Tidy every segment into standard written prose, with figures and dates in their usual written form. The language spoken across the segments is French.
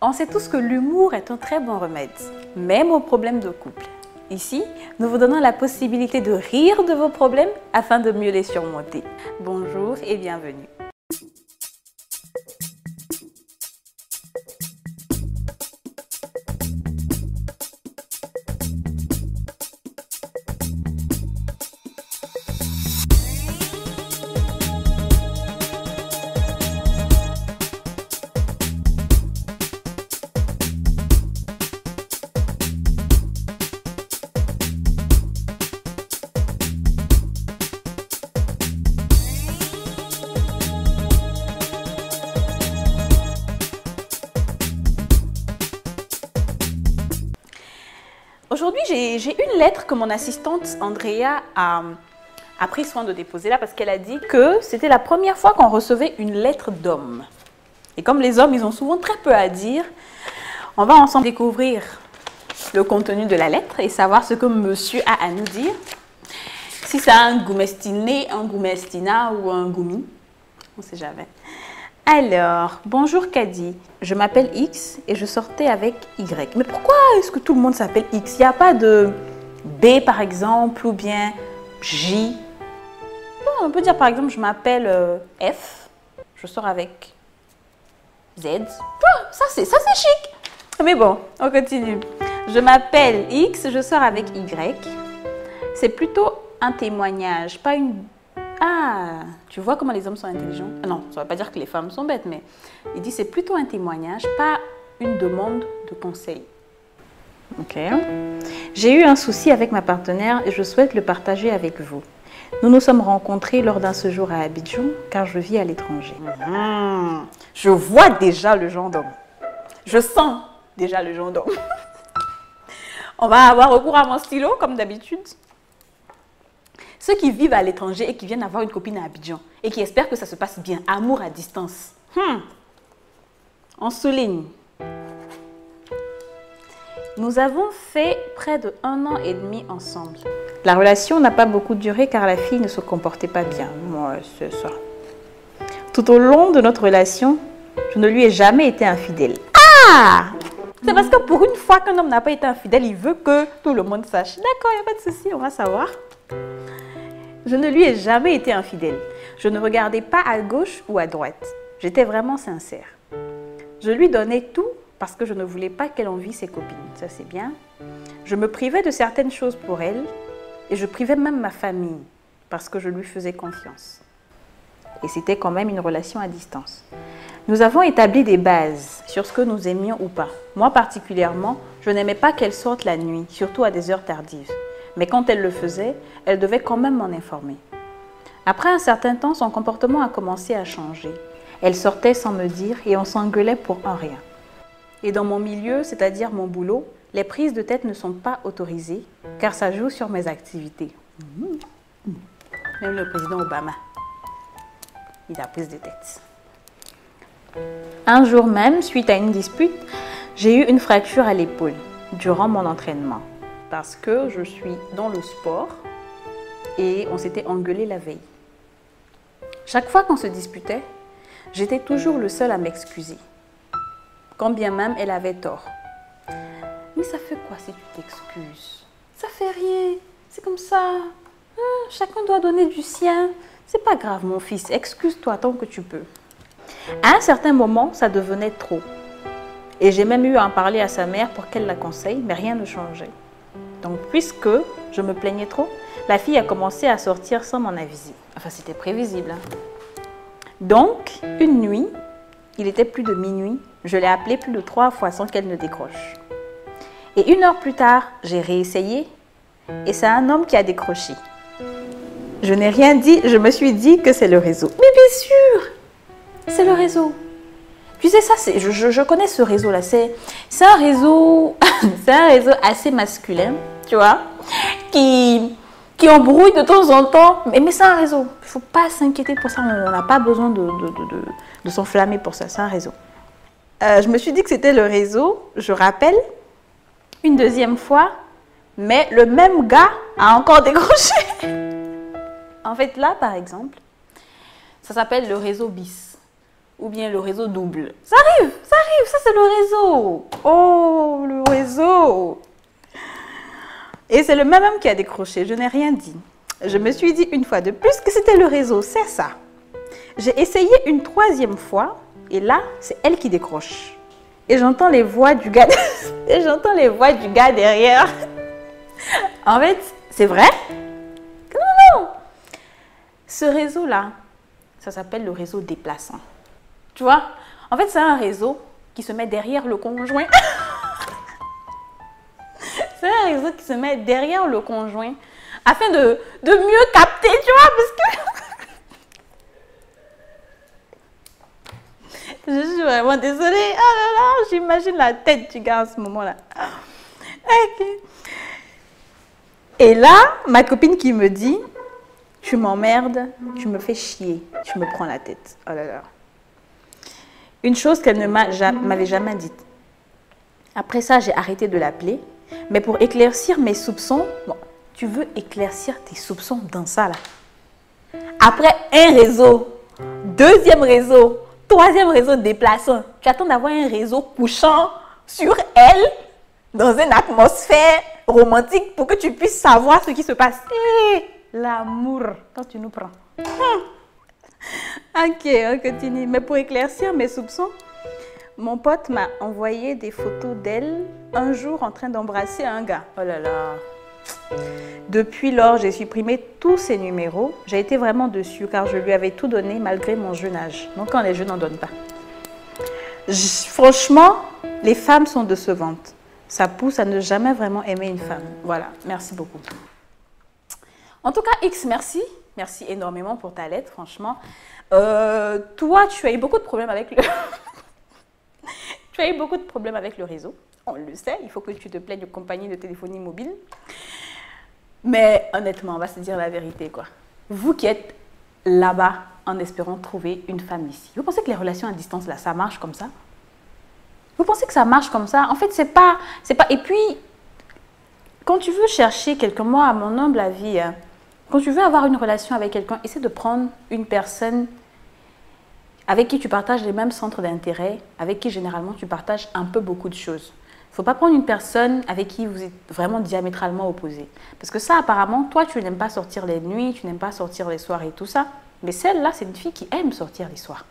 On sait tous que l'humour est un très bon remède, même aux problèmes de couple. Ici, nous vous donnons la possibilité de rire de vos problèmes afin de mieux les surmonter. Bonjour et bienvenue. Aujourd'hui, j'ai une lettre que mon assistante Andrea a pris soin de déposer là parce qu'elle a dit que c'était la première fois qu'on recevait une lettre d'homme. Et comme les hommes, ils ont souvent très peu à dire, on va ensemble découvrir le contenu de la lettre et savoir ce que monsieur a à nous dire. Si ça a un goumestiné, un goumestina ou un goumi, on ne sait jamais. Alors, bonjour Kadi, je m'appelle X et je sortais avec Y. Mais pourquoi est-ce que tout le monde s'appelle X? Il n'y a pas de B par exemple ou bien J. Bon, on peut dire par exemple, je m'appelle F, je sors avec Z. Oh, ça c'est chic. Mais bon, on continue. Je m'appelle X, je sors avec Y. C'est plutôt un témoignage, pas une... Ah, tu vois comment les hommes sont intelligents? Non, ça ne veut pas dire que les femmes sont bêtes, mais il dit c'est plutôt un témoignage, pas une demande de conseil. Ok. J'ai eu un souci avec ma partenaire et je souhaite le partager avec vous. Nous nous sommes rencontrés lors d'un séjour à Abidjan, car je vis à l'étranger. Je vois déjà le genre d'homme. Je sens déjà le genre d'homme. On va avoir recours à mon stylo, comme d'habitude. Ceux qui vivent à l'étranger et qui viennent avoir une copine à Abidjan et qui espèrent que ça se passe bien, amour à distance. On souligne. Nous avons fait près de 1 an et demi ensemble. La relation n'a pas beaucoup duré car la fille ne se comportait pas bien. Moi, c'est ça. Tout au long de notre relation, je ne lui ai jamais été infidèle. Ah! C'est parce que pour une fois qu'un homme n'a pas été infidèle, il veut que tout le monde sache. D'accord, il n'y a pas de souci, on va savoir. Je ne lui ai jamais été infidèle. Je ne regardais pas à gauche ou à droite. J'étais vraiment sincère. Je lui donnais tout parce que je ne voulais pas qu'elle envie ses copines. Ça, c'est bien. Je me privais de certaines choses pour elle et je privais même ma famille parce que je lui faisais confiance. Et c'était quand même une relation à distance. Nous avons établi des bases sur ce que nous aimions ou pas. Moi particulièrement, je n'aimais pas qu'elle sorte la nuit, surtout à des heures tardives. Mais quand elle le faisait, elle devait quand même m'en informer. Après un certain temps, son comportement a commencé à changer. Elle sortait sans me dire et on s'engueulait pour un rien. Et dans mon milieu, c'est-à-dire mon boulot, les prises de tête ne sont pas autorisées car ça joue sur mes activités. Même le président Obama, il a prise de tête. Un jour même, suite à une dispute, j'ai eu une fracture à l'épaule durant mon entraînement. Parce que je suis dans le sport et on s'était engueulé la veille. Chaque fois qu'on se disputait, j'étais toujours le seul à m'excuser. Quand bien même elle avait tort. Mais ça fait quoi si tu t'excuses? Ça fait rien, c'est comme ça. Chacun doit donner du sien. C'est pas grave mon fils, excuse-toi tant que tu peux. À un certain moment, ça devenait trop. Et j'ai même eu à en parler à sa mère pour qu'elle la conseille, mais rien ne changeait. Donc, puisque je me plaignais trop, la fille a commencé à sortir sans m'en aviser. Enfin, c'était prévisible. Donc, une nuit, il était plus de minuit, je l'ai appelée plus de 3 fois sans qu'elle ne décroche. Et 1 heure plus tard, j'ai réessayé et c'est un homme qui a décroché. Je n'ai rien dit, je me suis dit que c'est le réseau. Mais bien sûr, c'est le réseau. Tu sais, ça, je connais ce réseau-là. C'est un réseau, assez masculin, tu vois, qui embrouille de temps en temps. Mais c'est un réseau. Il ne faut pas s'inquiéter pour ça. On n'a pas besoin de s'enflammer pour ça. C'est un réseau. Je me suis dit que c'était le réseau. Je rappelle, une deuxième fois, mais le même gars a encore décroché. En fait, là, par exemple, ça s'appelle le réseau bis. ou bien le réseau double. Ça arrive, ça c'est le réseau. Oh, le réseau. Et c'est le même homme qui a décroché, je n'ai rien dit. Je me suis dit une fois de plus que c'était le réseau, c'est ça. J'ai essayé une troisième fois et là, c'est elle qui décroche. Et j'entends les voix du gars, derrière. En fait, c'est vrai? Non. Ce réseau-là, ça s'appelle le réseau déplaçant. Tu vois? En fait, c'est un réseau qui se met derrière le conjoint. C'est un réseau qui se met derrière le conjoint afin de mieux capter, tu vois, parce que... Je suis vraiment désolée. Oh là là, j'imagine la tête du gars à ce moment-là. Ok. Et là, ma copine qui me dit, tu m'emmerdes, tu me fais chier, tu me prends la tête. Oh là là. Une chose qu'elle ne m'avait jamais dite. Après ça, j'ai arrêté de l'appeler. Mais pour éclaircir mes soupçons, bon, tu veux éclaircir tes soupçons dans ça là. Après un réseau, deuxième réseau, troisième réseau déplaçant, tu attends d'avoir un réseau couchant sur elle dans une atmosphère romantique pour que tu puisses savoir ce qui se passe. L'amour, quand tu nous prends. Ok, on continue. Mais pour éclaircir mes soupçons, mon pote m'a envoyé des photos d'elle un jour en train d'embrasser un gars. Oh là là. Depuis lors, j'ai supprimé tous ses numéros. J'ai été vraiment dessus car je lui avais tout donné malgré mon jeune âge. Donc quand les jeunes n'en donnent pas. Franchement, les femmes sont décevantes. Ça pousse à ne jamais vraiment aimer une femme. Voilà, merci beaucoup. En tout cas, X, merci. Merci énormément pour ta lettre, franchement. Toi, tu as eu beaucoup de problèmes avec le... Tu as eu beaucoup de problèmes avec le réseau. On le sait, il faut que tu te plaignes aux compagnies de téléphonie mobile. Mais honnêtement, on va se dire la vérité, quoi. Vous qui êtes là-bas en espérant trouver une femme ici, vous pensez que les relations à distance, là, ça marche comme ça? Vous pensez que ça marche comme ça? En fait, c'est pas... Et puis, quand tu veux chercher quelqu'un, moi, à mon humble avis, quand tu veux avoir une relation avec quelqu'un, essaie de prendre une personne avec qui tu partages les mêmes centres d'intérêt, avec qui généralement tu partages un peu beaucoup de choses. Il ne faut pas prendre une personne avec qui vous êtes vraiment diamétralement opposés. Parce que ça, apparemment, toi, tu n'aimes pas sortir les nuits, tu n'aimes pas sortir les soirs et tout ça. Mais celle-là, c'est une fille qui aime sortir les soirs.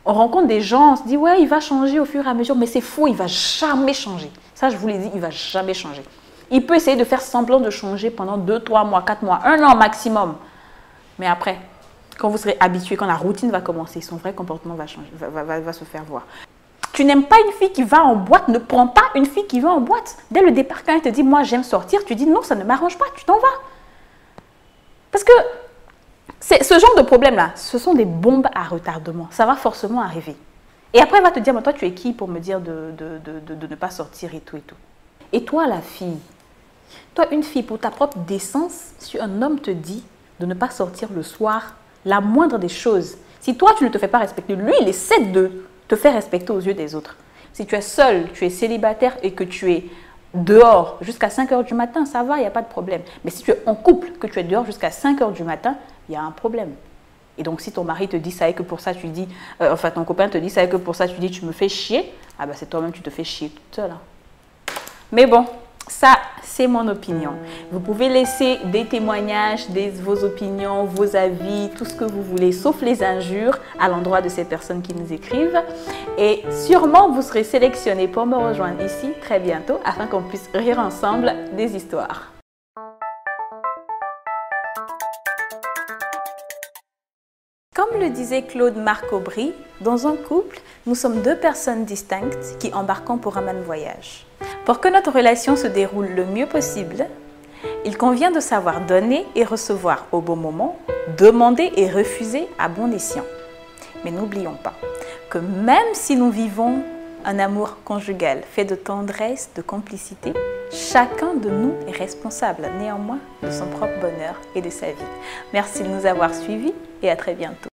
On rencontre des gens, on se dit, ouais, il va changer au fur et à mesure. Mais c'est faux, il ne va jamais changer. Ça, je vous l'ai dit, il ne va jamais changer. Il peut essayer de faire semblant de changer pendant 2, 3 mois, 4 mois, 1 an maximum. Mais après, quand vous serez habitué, quand la routine va commencer, son vrai comportement va changer, va se faire voir. Tu n'aimes pas une fille qui va en boîte, ne prends pas une fille qui va en boîte. Dès le départ, quand elle te dit, moi j'aime sortir, tu dis, non, ça ne m'arrange pas, tu t'en vas. Parce que ce genre de problème-là, ce sont des bombes à retardement. Ça va forcément arriver. Et après, elle va te dire, mais toi, tu es qui pour me dire de ne pas sortir et tout et tout. Et toi, la fille, toi, une fille, pour ta propre décence, si un homme te dit de ne pas sortir le soir, la moindre des choses, si toi, tu ne te fais pas respecter, lui, il essaie de te faire respecter aux yeux des autres. Si tu es seul, tu es célibataire et que tu es dehors jusqu'à 5 h du matin, ça va, il n'y a pas de problème. Mais si tu es en couple, que tu es dehors jusqu'à 5 h du matin, il y a un problème. Et donc, si ton mari te dit ça et que pour ça, tu dis, enfin, ton copain te dit ça et que pour ça, tu dis, tu me fais chier, ah ben, c'est toi-même, tu te fais chier toute seule. Mais bon, ça, c'est mon opinion. Vous pouvez laisser des témoignages, vos opinions, vos avis, tout ce que vous voulez, sauf les injures à l'endroit de ces personnes qui nous écrivent. Et sûrement, vous serez sélectionnés pour me rejoindre ici très bientôt afin qu'on puisse rire ensemble des histoires. Comme le disait Claude Marc Aubry, dans un couple, nous sommes deux personnes distinctes qui embarquons pour un même voyage. Pour que notre relation se déroule le mieux possible, il convient de savoir donner et recevoir au bon moment, demander et refuser à bon escient. Mais n'oublions pas que même si nous vivons un amour conjugal fait de tendresse, de complicité, chacun de nous est responsable néanmoins de son propre bonheur et de sa vie. Merci de nous avoir suivis et à très bientôt.